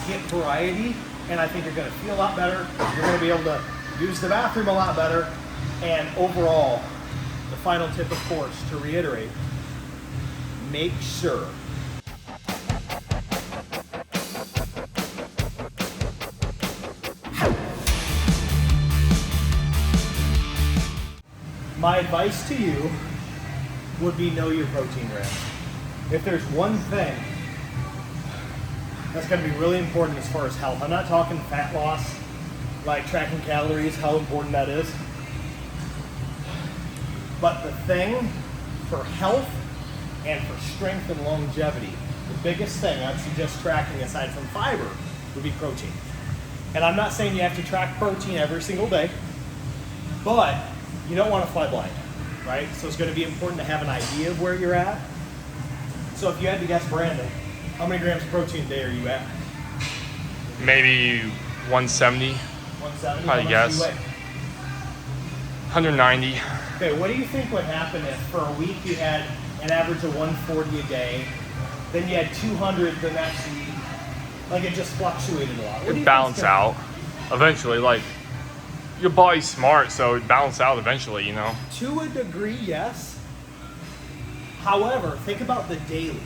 get variety, and I think you're going to feel a lot better. You're going to be able to use the bathroom a lot better. And overall, the final tip, of course, to reiterate, make sure my advice to you would be know your protein grams. If there's one thing that's going to be really important as far as health, I'm not talking fat loss, like tracking calories, how important that is. But the thing for health and for strength and longevity, the biggest thing I'd suggest tracking aside from fiber would be protein. And I'm not saying you have to track protein every single day, but you don't want to fly blind, right? So it's going to be important to have an idea of where you're at. So if you had to guess, Brandon, how many grams of protein a day are you at? Maybe 170. 170? Probably guess. 190. Okay, what do you think would happen if for a week you had an average of 140 a day, then you had 200 the next week? Like it just fluctuated a lot. It balance out eventually. Like your body's smart, so it balance out eventually, you know? To a degree, yes. However, think about the daily.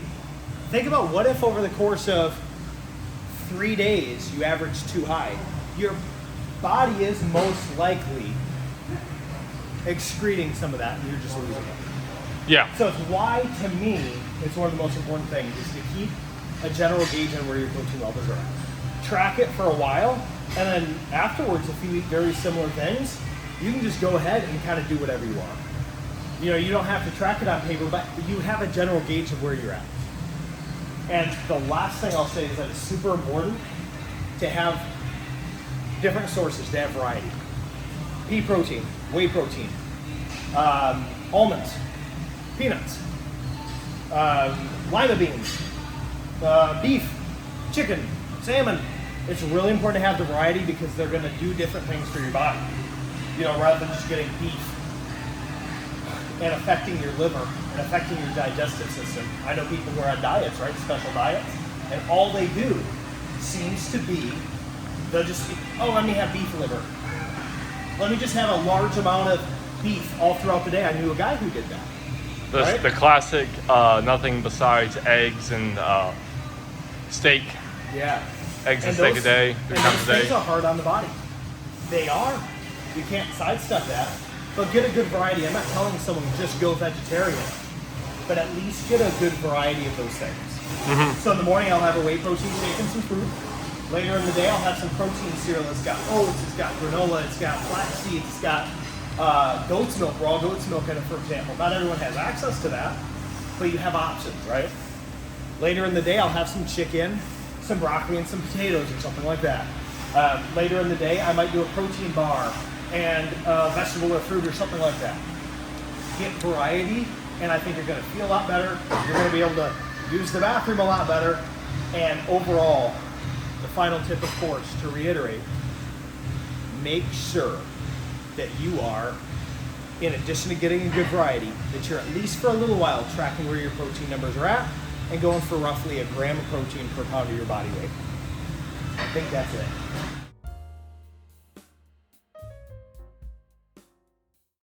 Think about what if over the course of 3 days you average too high. Your body is most likely excreting some of that and you're just losing it. Yeah. So it's why, to me, it's one of the most important things is to keep a general gauge on where your protein levels are at. Track it for a while, and then afterwards, if you eat very similar things, you can just go ahead and kind of do whatever you want. You know, you don't have to track it on paper, but you have a general gauge of where you're at. And the last thing I'll say is that it's super important to have different sources, to have variety. Pea protein, whey protein, almonds, peanuts, lima beans, beef, chicken, salmon. It's really important to have the variety because they're going to do different things for your body. You know, rather than just getting beef and affecting your liver and affecting your digestive system. I know people who are on diets, right? Special diets. And all they do seems to be, they'll just, let me have beef liver. Let me just have a large amount of beef all throughout the day. I knew a guy who did that. The classic, nothing besides eggs and steak. Yeah. Eggs and steak a day, 3 times a day. Things are hard on the body. They are. You can't sidestep that. But get a good variety. I'm not telling someone just go vegetarian, but at least get a good variety of those things. Mm-hmm. So in the morning I'll have a whey protein shake and some fruit. Later in the day I'll have some protein cereal. It's got oats, it's got granola, it's got flax seeds, it's got goat's milk, raw goat's milk in it, for example. Not everyone has access to that, but you have options, right? Later in the day I'll have some chicken, some broccoli, and some potatoes or something like that. Later in the day I might do a protein bar and vegetable or fruit or something like that. Get variety, and I think you're going to feel a lot better. You're going to be able to use the bathroom a lot better. And overall, the final tip, of course, to reiterate, make sure that you are, in addition to getting a good variety, that you're at least for a little while tracking where your protein numbers are at and going for roughly a gram of protein per pound of your body weight. I think that's it.